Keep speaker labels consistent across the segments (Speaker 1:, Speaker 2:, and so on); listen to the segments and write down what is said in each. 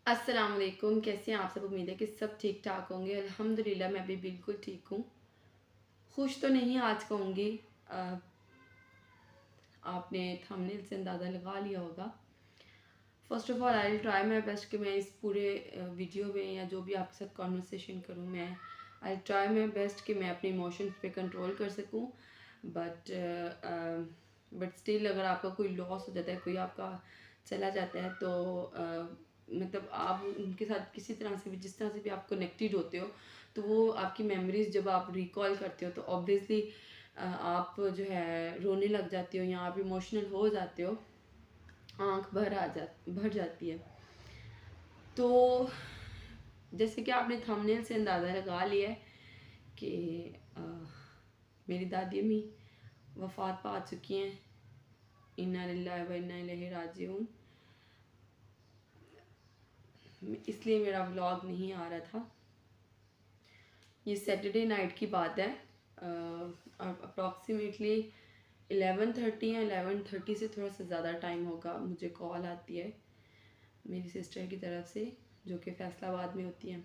Speaker 1: अस्सलाम वालेकुम। कैसे हैं आप सब? उम्मीद है कि सब ठीक ठाक होंगे। अल्हम्दुलिल्लाह मैं भी बिल्कुल ठीक हूँ। खुश तो नहीं आज कहूँगी। अ, आपने थंबनेल से अंदाज़ा लगा लिया होगा। First of all I will try my best कि मैं इस पूरे वीडियो में या जो भी आपके साथ कन्वर्सेशन करूँ, मैं I will try my best कि मैं अपने इमोशंस पे कंट्रोल कर सकूँ। बट स्टिल अगर आपका कोई लॉस हो जाता है, कोई आपका चला जाता है, तो मतलब आप उनके साथ किसी तरह से भी, जिस तरह से भी आप कनेक्टेड होते हो, तो वो आपकी मेमोरीज जब आप रिकॉल करते हो तो ऑब्वियसली आप जो है रोने लग जाते हो या आप इमोशनल हो जाते हो, आंख भर जाती है। तो जैसे कि आपने थंबनेल से अंदाज़ा लगा लिया है कि अ, मेरी दादी अम्मी वफ़ात पा चुकी हैं। इन्ना लिल्लाहि व इन्ना इलैहि राजिऊन। इसलिए मेरा व्लॉग नहीं आ रहा था। ये सैटरडे नाइट की बात है। अप्रॉक्सीमेटली 11:30 या 11:30 से थोड़ा सा ज़्यादा टाइम होगा, मुझे कॉल आती है मेरी सिस्टर की तरफ से, जो कि फैसलाबाद में होती हैं।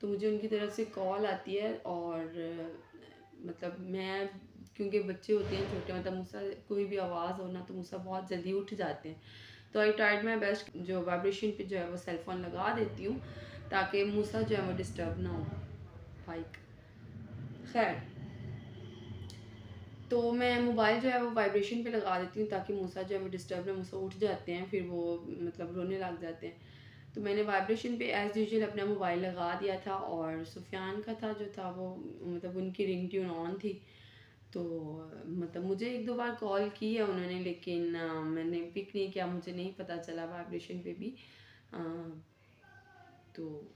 Speaker 1: तो मुझे उनकी तरफ से कॉल आती है और मतलब मैं, क्योंकि बच्चे होते हैं छोटे, मतलब मुझसे कोई भी आवाज़ हो ना तो मुझसे बहुत जल्दी उठ जाते हैं। तो आई ट्राइड माई बेस्ट, जो वाइब्रेशन पे जो है वो सेल फ़ोन लगा देती हूँ ताकि मूसा जो है वो डिस्टर्ब ना हो। बाइक खैर, तो मैं मोबाइल जो है वो वाइब्रेशन पे लगा देती हूँ ताकि मूसा जो है वो डिस्टर्ब ना, मूसा उठ जाते हैं, फिर वो मतलब रोने लग जाते हैं। तो मैंने वाइब्रेशन पे एज़ यूजुअल अपना मोबाइल लगा दिया था और सुफियान का था जो था वो, मतलब उनकी रिंग ट्यून ऑन थी। तो मतलब मुझे एक दो बार कॉल की है उन्होंने, लेकिन मैंने पिक नहीं किया, मुझे नहीं पता चला वाइब्रेशन पे भी। अ, तो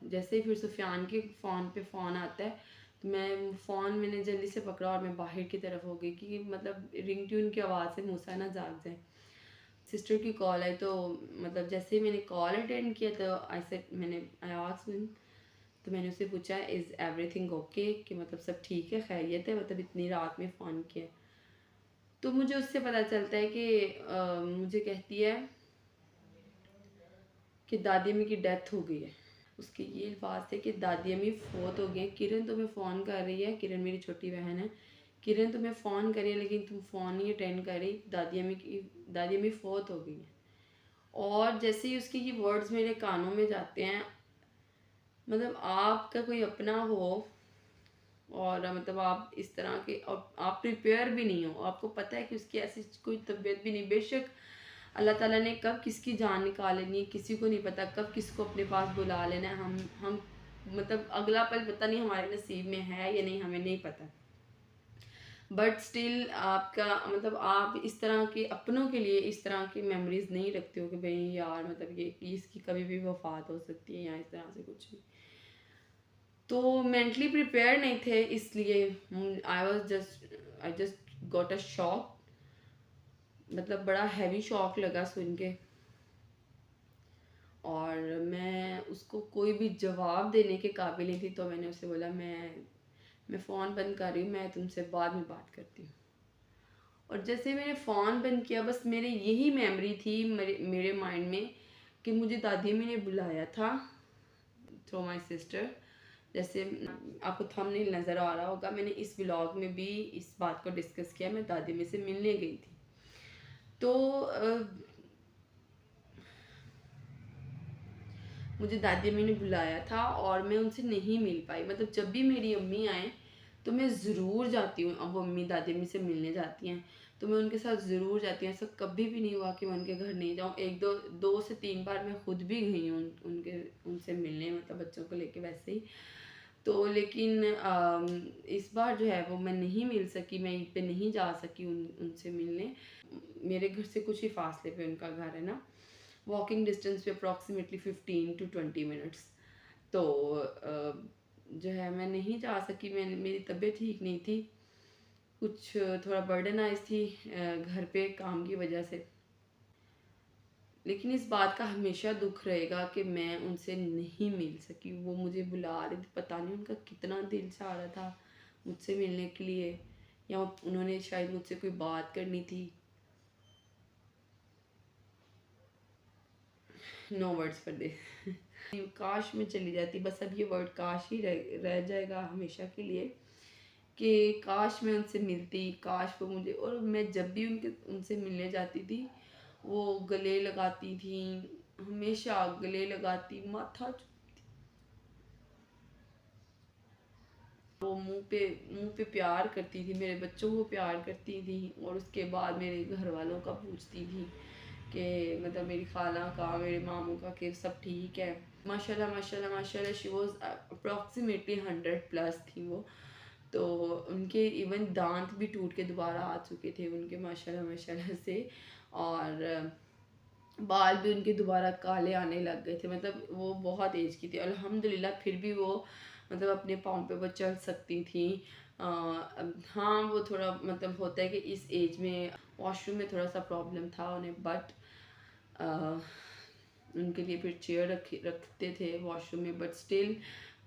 Speaker 1: जैसे ही फिर सुफियान के फ़ोन पे फ़ोन आता है, तो मैं फ़ोन मैंने जल्दी से पकड़ा और मैं बाहर की तरफ हो गई कि मतलब रिंग ट्यून की आवाज़ से मूसा ना जाग जाए। सिस्टर की कॉल आई, तो मतलब जैसे ही मैंने कॉल अटेंड किया तो मैंने आई आस्क्ड हिम, तो मैंने उससे पूछा इज़ एवरीथिंग ओके, कि मतलब सब ठीक है, खैरियत है, मतलब इतनी रात में फ़ोन किया। तो मुझे उससे पता चलता है कि मुझे कहती है कि दादी अम्मी की डेथ हो गई है। उसके ये अल्फाज थे कि दादी अम्मी फ़ौत हो गई हैं, किरण तुम्हें फ़ोन कर रही है, किरण मेरी छोटी बहन है, किरण तुम्हें फ़ोन कर रही है लेकिन तुम फ़ोन नहीं अटेंड कर रही, दादी अम्मी फ़ौत हो गई हैं। और जैसे ही उसके ये वर्ड्स मेरे कानों में जाते हैं, मतलब आपका कोई अपना हो और मतलब आप इस तरह के, और आप प्रिपेयर भी नहीं हो, आपको पता है कि उसकी ऐसी कोई तबीयत भी नहीं, बेशक अल्लाह ताला ने कब किसकी जान निकाल लेनी है किसी को नहीं पता, कब किसको अपने पास बुला लेना है। हम मतलब अगला पल पता नहीं हमारे नसीब में है या नहीं, हमें नहीं पता। बट स्टिल आपका मतलब आप इस तरह के अपनों के लिए इस तरह की मेमोरीज नहीं रखते हो कि भाई यार मतलब ये इसकी कभी भी वफात हो सकती है या इस तरह से कुछ भी। तो मेंटली प्रिपेयर नहीं थे, इसलिए I just got a shock, मतलब बड़ा हैवी शॉक लगा सुन के। और मैं उसको कोई भी जवाब देने के काबिल नहीं थी, तो मैंने उसे बोला मैं फ़ोन बंद कर रही हूँ, मैं तुमसे बाद में बात करती हूँ। और जैसे मैंने फ़ोन बंद किया, बस मेरे यही मेमोरी थी मेरे माइंड में कि मुझे दादी अम्मी ने बुलाया था थ्रू माय सिस्टर। जैसे आपको थंबनेल नज़र आ रहा होगा, मैंने इस व्लॉग में भी इस बात को डिस्कस किया, मैं दादी अम्मी से मिलने गई थी। तो मुझे दादी अम्मी ने बुलाया था और मैं उनसे नहीं मिल पाई। मतलब जब भी मेरी अम्मी आए तो मैं ज़रूर जाती हूँ, अब वो अम्मी दादी अम्मी से मिलने जाती हैं तो मैं उनके साथ ज़रूर जाती हूँ। ऐसा कभी भी नहीं हुआ कि मैं उनके घर नहीं जाऊँ। एक दो दो से तीन बार मैं खुद भी गई हूँ उनके उनसे मिलने, मतलब बच्चों को लेके वैसे ही। तो लेकिन इस बार जो है वो मैं नहीं मिल सकी, मैं ईद पे नहीं जा सकी उनसे मिलने। मेरे घर से कुछ ही फासले पे उनका घर है ना, वॉकिंग डिस्टेंस पे अप्रॉक्सीमेटली 15 to 20 मिनट्स। तो जो है मैं नहीं जा सकी, मैं मेरी तबीयत ठीक नहीं थी, कुछ थोड़ा बर्डनाइज थी घर पे काम की वजह से। लेकिन इस बात का हमेशा दुख रहेगा कि मैं उनसे नहीं मिल सकी। वो मुझे बुला रहे थे, पता नहीं उनका कितना दिल चाह रहा था मुझसे मिलने के लिए, या उन्होंने शायद मुझसे कोई बात करनी थी। No words for this. काश में चली जाती, बस अब ये वर्ड काश ही रह जाएगा हमेशा के लिए, कि काश मैं उनसे मिलती, काश वो मुझे, और मैं जब भी उनसे मिलने जाती थी वो गले लगाती थी, हमेशा गले लगाती, माथा, वो मुंह पे प्यार करती थी, मेरे बच्चों को प्यार करती थी, और उसके बाद मेरे घर वालों का पूछती थी कि मतलब मेरी खाला का, मेरे मामू का, कि सब ठीक है। माशाल्लाह माशाल्लाह माशाल्लाह, शी वॉज अप्रॉक्सीमेटली 100+ थी वो। तो उनके इवन दांत भी टूट के दोबारा आ चुके थे उनके, माशाल्लाह माशाल्लाह से, और बाल भी उनके दोबारा काले आने लग गए थे। मतलब वो बहुत एज की थी अल्हम्दुलिल्लाह, फिर भी वो मतलब अपने पाँव पे वो चल सकती थी। हाँ, वो थोड़ा मतलब होता है कि इस एज में वॉशरूम में थोड़ा सा प्रॉब्लम था उन्हें, बट उनके लिए फिर चेयर रखते थे वॉशरूम में, बट स्टिल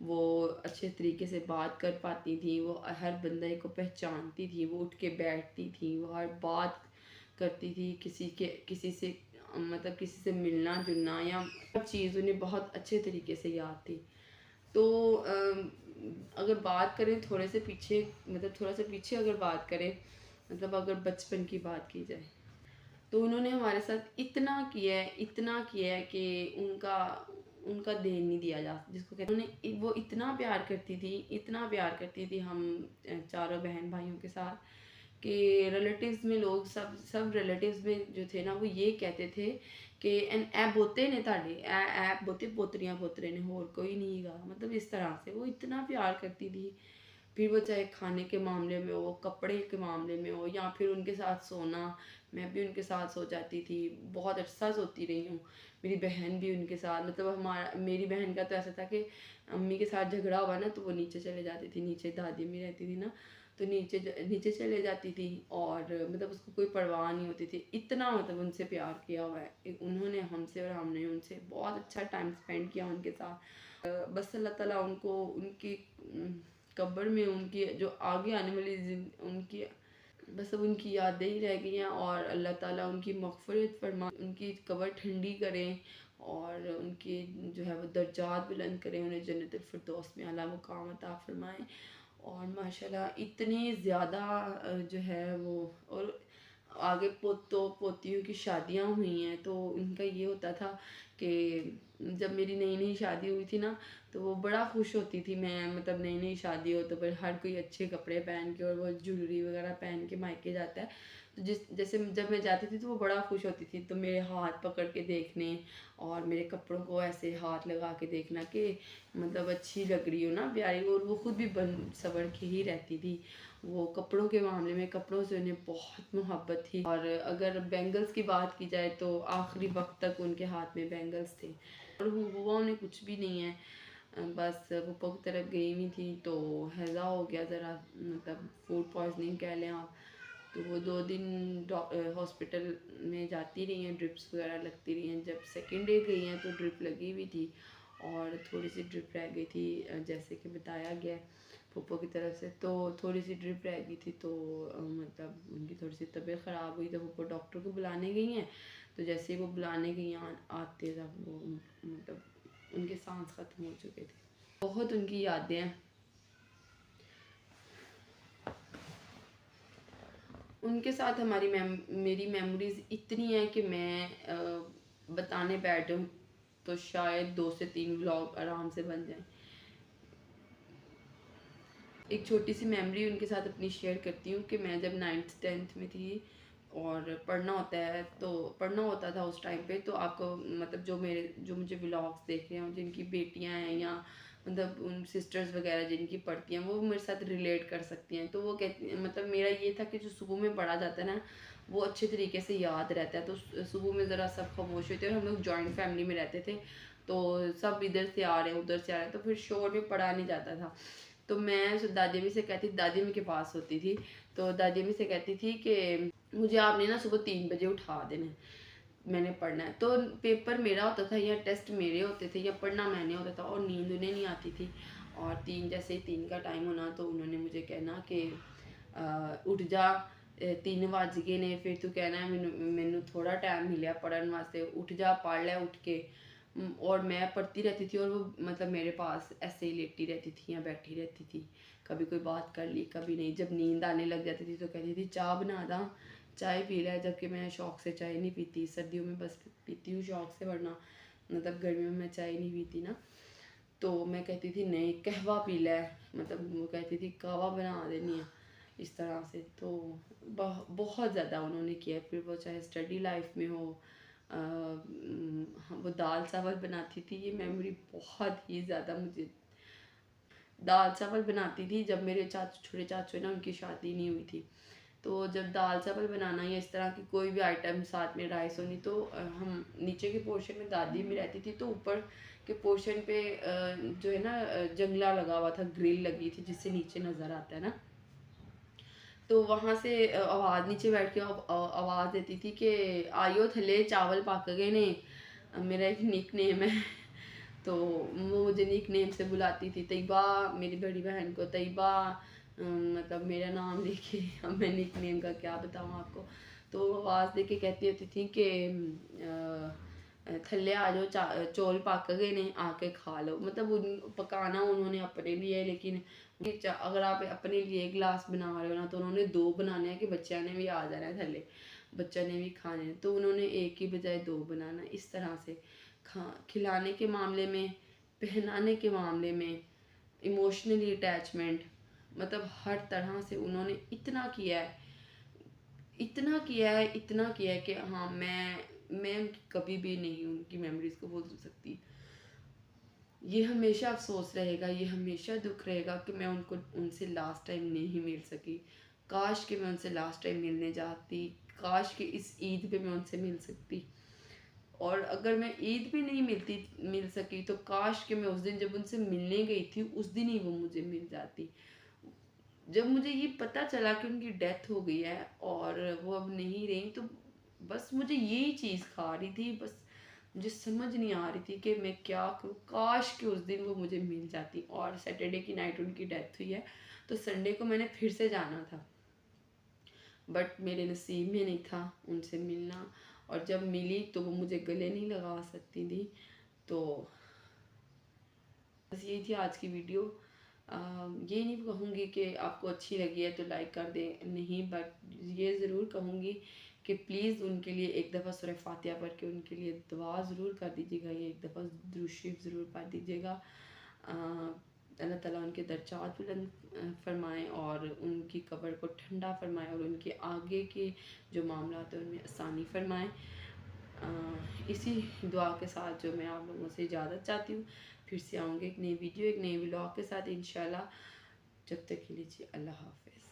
Speaker 1: वो अच्छे तरीके से बात कर पाती थी, वो हर बंदे को पहचानती थी, वो उठ के बैठती थी, वो हर बात करती थी, किसी से मतलब किसी से मिलना जुलना या हर चीज़ उन्हें बहुत अच्छे तरीके से याद थी। तो अगर बात करें थोड़े से पीछे, मतलब थोड़ा सा पीछे अगर बात करें, मतलब अगर बचपन की बात की जाए, तो उन्होंने हमारे साथ इतना किया है कि उनका उनका देन नहीं दिया जा, जिसको कहते हैं, उन्हें वो इतना प्यार करती थी, इतना प्यार करती थी हम चारों बहन भाइयों के साथ, कि रिलेटिव्स में लोग सब रिलेटिव्स में जो थे ना, वो ये कहते थे कि एन ए बोते ने ताड़े ए बोते पोतरियां पोतरे ने, होर कोई नहीं गा, मतलब इस तरह से वो इतना प्यार करती थी। फिर वो चाहे खाने के मामले में हो, कपड़े के मामले में हो, या फिर उनके साथ सोना, मैं भी उनके साथ सो जाती थी, बहुत अरसा सोती रही हूँ। मेरी बहन भी उनके साथ, मतलब मेरी बहन का तो ऐसा था कि अम्मी के साथ झगड़ा हुआ ना तो वो नीचे चले जाती थी, नीचे दादी अम्मी रहती थी ना, तो नीचे चले जाती थी, और मतलब उसको कोई परवाह नहीं होती थी, इतना मतलब उनसे प्यार किया हुआ है उन्होंने हमसे, और हमने उनसे बहुत अच्छा टाइम स्पेंड किया उनके साथ। बस अल्लाह ताला उनको उनकी कब्र में, उनकी जो आगे आने वाली उनकी, बस अब उनकी यादें ही रह गई हैं, और अल्लाह ताला उनकी मग़फ़िरत फरमा, उनकी कब्र ठंडी करें, और उनकी जो है वो दर्जात बुलंद करें, उन्हें जन्नतुल फिरदौस में आला मुकाम अता फरमाएं। और माशाल्लाह इतनी ज़्यादा जो है वो, और आगे पोतों पोतियों की शादियां हुई हैं, तो उनका ये होता था कि जब मेरी नई नई शादी हुई थी ना, तो वो बड़ा खुश होती थी, मैं मतलब नई नई शादी हो तो फिर हर कोई अच्छे कपड़े पहन के और वो ज्वेलरी वगैरह पहन के मायके जाता है, तो जैसे जब मैं जाती थी तो वो बड़ा खुश होती थी, तो मेरे हाथ पकड़ के देखने, और मेरे कपड़ों को ऐसे हाथ लगा के देखना कि मतलब अच्छी लग रही हो ना, प्यारी, और वो खुद भी बन सवर के ही रहती थी। वो कपड़ों के मामले में, कपड़ों से उन्हें बहुत मोहब्बत थी। और अगर बैंगल्स की बात की जाए तो आखिरी वक्त तक उनके हाथ में बैंगल्स थे, और हुआ उन्हें कुछ भी नहीं है, बस पप्पा की तरफ गई हुई थी तो हैज़ा हो गया ज़रा, मतलब फूड पॉइजनिंग कह लें आप। तो वो 2 दिन हॉस्पिटल में जाती रही हैं, ड्रिप्स वगैरह लगती रही हैं। जब सेकेंड डे गई हैं तो ड्रिप लगी हुई थी, और थोड़ी सी ड्रिप रह गई थी, जैसे कि बताया गया है पप्पो की तरफ से, तो थोड़ी सी ड्रिप रह गई थी, तो मतलब उनकी थोड़ी सी तबीयत ख़राब हुई, तो पप्पो डॉक्टर को बुलाने गई हैं। तो जैसे ही वो बुलाने गई आते तक वो मतलब उनके सांस ख़त्म हो चुके थे। बहुत उनकी यादें हैं, उनके साथ मेरी मेमोरीज़ इतनी है कि मैं बताने बैठूँ तो शायद 2 से 3 व्लॉग आराम से बन जाएं। एक छोटी सी मेमोरी उनके साथ अपनी शेयर करती हूँ कि मैं जब 9th 10th में थी और पढ़ना होता था उस टाइम पे, तो आपको मतलब जो मुझे व्लॉग्स देख रहे हैं, जिनकी बेटियाँ हैं या मतलब उन सिस्टर्स वगैरह जिनकी पढ़ती हैं, वो मेरे साथ रिलेट कर सकती हैं। तो वो कहती, मतलब मेरा ये था कि जो सुबह में पढ़ा जाता है ना, वो अच्छे तरीके से याद रहता है। तो सुबह में ज़रा सब खामोश होते हैं, और हम लोग जॉइंट फैमिली में रहते थे, तो सब इधर से आ रहे हैं उधर से आ रहे हैं, तो फिर शोर में पढ़ा नहीं जाता था। तो मैं दादी अम्मी से कहती, दादी अम्मी के पास होती थी, तो दादी अम्मी से कहती थी कि मुझे आपने ना सुबह 3 बजे उठा देना है, मैंने पढ़ना है। तो पेपर मेरा होता था या टेस्ट मेरे होते थे या पढ़ना मैंने होता था, और नींद उन्हें नहीं आती थी। और जैसे ही 3 का टाइम होना तो उन्होंने मुझे कहना कि उठ जा, 3 वज गए ने, फिर तू कहना मैनू थोड़ा टाइम मिलिया पढ़न वास्ते, उठ जा पढ़ लै उठ के। और मैं पढ़ती रहती थी और वो मतलब मेरे पास ऐसे ही लेटी रहती थी या बैठी रहती थी। कभी कोई बात कर ली, कभी नहीं। जब नींद आने लग जाती थी तो कहती थी चाय बना दा, चाय पी ले, जबकि मैं शौक़ से चाय नहीं पीती। सर्दियों में बस पीती हूँ शौक़ से, वरना मतलब गर्मियों में मैं चाय नहीं पीती ना। तो मैं कहती थी नहीं कहवा पी ले, मतलब वो कहती थी कहवा बना देनी है, इस तरह से। तो बहुत ज़्यादा उन्होंने किया। फिर वो चाहे स्टडी लाइफ में हो, वो दाल चावल बनाती थी, ये मेमोरी बहुत ही ज़्यादा मुझे। दाल चावल बनाती थी जब मेरे चाचू, छोटे चाचू है ना, उनकी शादी नहीं हुई थी। तो जब दाल चावल बनाना या इस तरह की कोई भी आइटम, साथ में राइस होनी, तो हम नीचे के पोर्शन में दादी में रहती थी, तो ऊपर के पोर्शन पे जो है ना जंगला लगा हुआ था, ग्रिल लगी थी जिससे नीचे नज़र आता है ना। तो वहाँ से आवाज़, नीचे बैठ के आवाज़ देती थी कि आयो थले चावल पक गए ने। मेरा एक निक नेम है तो वो मुझे निक नेम से बुलाती थी, तैयबा, मेरी बड़ी बहन को तैयबा, मतलब मेरा नाम लेके। अब मैं निक नेम का क्या बताऊँ आपको। तो आवाज़ दे के कहती होती थी कि थल्ले आ जाओ, चौल पक गए ने, आके खा लो। मतलब उन पकाना उन्होंने अपने लिए है, लेकिन अगर आप अपने लिए गिलास बना रहे हो ना, तो उन्होंने 2 बनाने हैं कि बच्चा ने भी आ जाना है थल्ले, बच्चा ने भी खाने हैं, तो उन्होंने एक की बजाय 2 बनाना। इस तरह से खिलाने के मामले में, पहनाने के मामले में, इमोशनली अटैचमेंट, मतलब हर तरह से उन्होंने इतना किया है, इतना किया है, इतना किया है कि हाँ, मैं उनकी कभी भी नहीं उनकी मेमोरीज को भूल सकती। ये हमेशा अफसोस रहेगा, ये हमेशा दुख रहेगा कि मैं उनको, उनसे लास्ट टाइम नहीं मिल सकी। काश कि मैं उनसे लास्ट टाइम मिलने जाती, काश कि इस ईद पे मैं उनसे मिल सकती। और अगर मैं ईद भी नहीं मिल सकी, तो काश कि मैं उस दिन जब उनसे मिलने गई थी, उस दिन ही वो मुझे मिल जाती। जब मुझे ये पता चला कि उनकी डेथ हो गई है और वो अब नहीं रही, तो बस मुझे यही चीज़ खा रही थी। बस मुझे समझ नहीं आ रही थी कि मैं क्या करूँ। काश कि उस दिन वो मुझे मिल जाती। और सैटरडे की नाइट उनकी डेथ हुई है, तो संडे को मैंने फिर से जाना था, बट मेरे नसीब में नहीं था उनसे मिलना। और जब मिली तो वो मुझे गले नहीं लगा सकती थी। तो बस यही थी आज की वीडियो। ये नहीं कहूँगी कि आपको अच्छी लगी है तो लाइक कर दें, नहीं, बट ये ज़रूर कहूँगी कि प्लीज़ उनके लिए एक दफ़ा सूरह फातिहा पढ़ के उनके लिए दुआ ज़रूर कर दीजिएगा, या एक दफ़ा दुरूद शरीफ ज़रूर पढ़ दीजिएगा। अल्लाह ताला उनके दर्जात बुलंद फरमाएँ और उनकी कब्र को ठंडा फरमाएँ और उनके आगे के जो मामलात हैं उनमें आसानी फरमाएँ। इसी दुआ के साथ जो मैं आप लोगों से इजाज़त चाहती हूँ। फिर से आऊँगी एक नई वीडियो, एक नए व्लॉग के साथ इंशाल्लाह। जब तक के लिए जी अल्लाह हाफ़िज़।